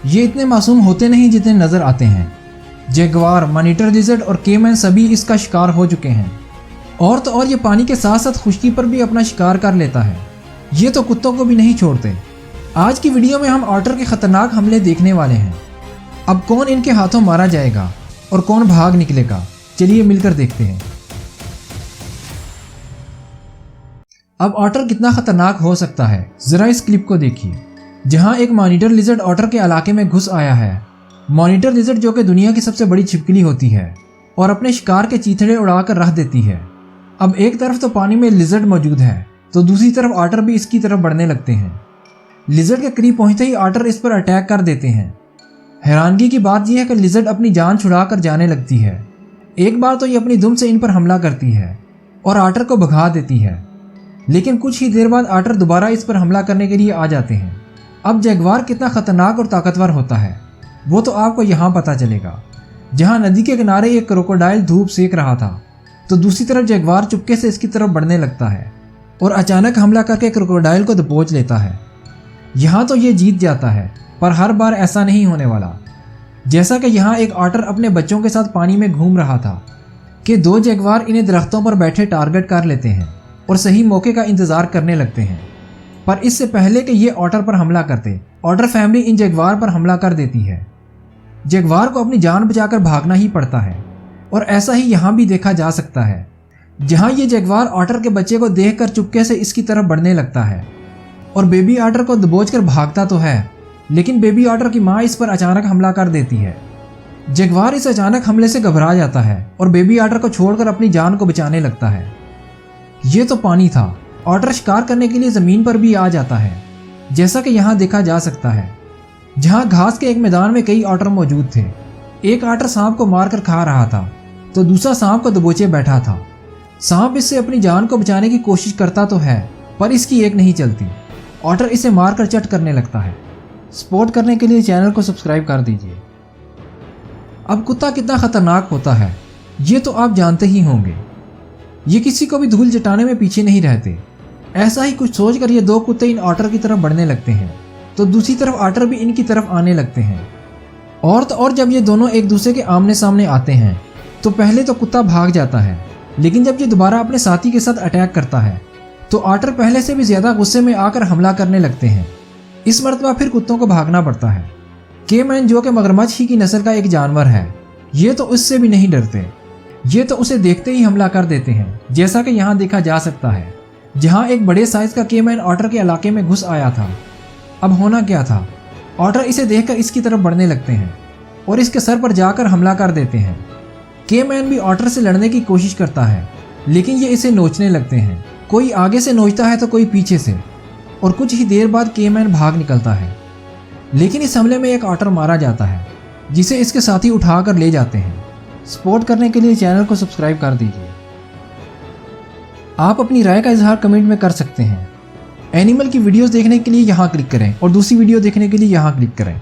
ये इतने मासूम होते नहीं जितने नज़र आते हैं। जैगवार, मॉनिटर लिज़र्ड और केमैन सभी इसका शिकार हो चुके हैं। और तो और ये पानी के साथ साथ खुश्की पर भी अपना शिकार कर लेता है। ये तो कुत्तों को भी नहीं छोड़ते। आज की वीडियो में हम ऑटर के खतरनाक हमले देखने वाले हैं। अब कौन इनके हाथों मारा जाएगा और कौन भाग निकलेगा, चलिए मिलकर देखते हैं। अब ऑटर कितना खतरनाक हो सकता है, जरा इस क्लिप को देखिए, जहां एक मॉनिटर लिज़र्ड ऑटर के इलाके में घुस आया है। मॉनिटर लिज़र्ड जो कि दुनिया की सबसे बड़ी छिपकली होती है और अपने शिकार के चीथड़े उड़ाकर रख देती है। अब एक तरफ तो पानी में लिज़र्ड मौजूद है तो दूसरी तरफ ऑटर भी इसकी तरफ बढ़ने लगते हैं। लिज़र्ड के करीब पहुंचते ही ऑटर इस पर अटैक कर देते हैं। हैरानगी की बात यह है कि लिज़र्ड अपनी जान छुड़ा कर जाने लगती है। एक बार तो ये अपनी दुम से इन पर हमला करती है और ऑटर को भगा देती है, लेकिन कुछ ही देर बाद ऑटर दोबारा इस पर हमला करने के लिए आ जाते हैं। अब जैगवार कितना खतरनाक और ताकतवर होता है वो तो आपको यहाँ पता चलेगा। जहाँ नदी के किनारे एक क्रोकोडाइल धूप सेक रहा था तो दूसरी तरफ जैगवार चुपके से इसकी तरफ बढ़ने लगता है और अचानक हमला करके क्रोकोडाइल को दबोच लेता है। यहाँ तो ये जीत जाता है, पर हर बार ऐसा नहीं होने वाला। जैसा कि यहाँ एक ऑटर अपने बच्चों के साथ पानी में घूम रहा था कि दो जैगवार इन्हें दरख्तों पर बैठे टारगेट कर लेते हैं और सही मौके का इंतज़ार करने लगते हैं। पर इससे पहले कि ये ऑटर पर हमला करते, ऑटर फैमिली इन जैगवार पर हमला कर देती है। जैगवार को अपनी जान बचाकर भागना ही पड़ता है और ऐसा ही यहाँ भी देखा जा सकता है, जहाँ ये जैगवार ऑटर के बच्चे को देखकर चुपके से इसकी तरफ बढ़ने लगता है और बेबी ऑटर को दबोचकर भागता तो है, लेकिन बेबी ऑटर की माँ इस पर अचानक हमला कर देती है। जैगवार इस अचानक हमले से घबरा जाता है और बेबी ऑटर को छोड़कर अपनी जान को बचाने लगता है। ये तो पानी था। ऑटर शिकार करने के लिए ज़मीन पर भी आ जाता है, जैसा कि यहाँ देखा जा सकता है, जहाँ घास के एक मैदान में कई ऑटर मौजूद थे। एक ऑटर सांप को मारकर खा रहा था तो दूसरा सांप को दबोचे बैठा था। सांप इससे अपनी जान को बचाने की कोशिश करता तो है, पर इसकी एक नहीं चलती। ऑटर इसे मारकर चट करने लगता है। सपोर्ट करने के लिए चैनल को सब्सक्राइब कर दीजिए। अब कुत्ता कितना खतरनाक होता है ये तो आप जानते ही होंगे। ये किसी को भी धूल जटाने में पीछे नहीं रहते। ऐसा ही कुछ सोचकर ये दो कुत्ते इन ऑटर की तरफ बढ़ने लगते हैं तो दूसरी तरफ ऑटर भी इनकी तरफ आने लगते हैं। और तो और जब ये दोनों एक दूसरे के आमने सामने आते हैं तो पहले तो कुत्ता भाग जाता है, लेकिन जब ये दोबारा अपने साथी के साथ अटैक करता है तो ऑटर पहले से भी ज़्यादा गुस्से में आकर हमला करने लगते हैं। इस मर्तबा फिर कुत्तों को भागना पड़ता है। केमैन जो कि मगरमच्छ ही की नस्ल का एक जानवर है, ये तो उससे भी नहीं डरते। ये तो उसे देखते ही हमला कर देते हैं, जैसा कि यहाँ देखा जा सकता है, जहाँ एक बड़े साइज का केमैन ऑटर के इलाके में घुस आया था। अब होना क्या था, ऑटर इसे देखकर इसकी तरफ बढ़ने लगते हैं और इसके सर पर जाकर हमला कर देते हैं। केमैन भी ऑटर से लड़ने की कोशिश करता है, लेकिन ये इसे नोचने लगते हैं। कोई आगे से नोचता है तो कोई पीछे से, और कुछ ही देर बाद केमैन भाग निकलता है। लेकिन इस हमले में एक ऑटर मारा जाता है, जिसे इसके साथी उठाकर ले जाते हैं। सपोर्ट करने के लिए चैनल को सब्सक्राइब कर दीजिए। आप अपनी राय का इजहार कमेंट में कर सकते हैं। एनिमल की वीडियोस देखने के लिए यहाँ क्लिक करें और दूसरी वीडियो देखने के लिए यहाँ क्लिक करें।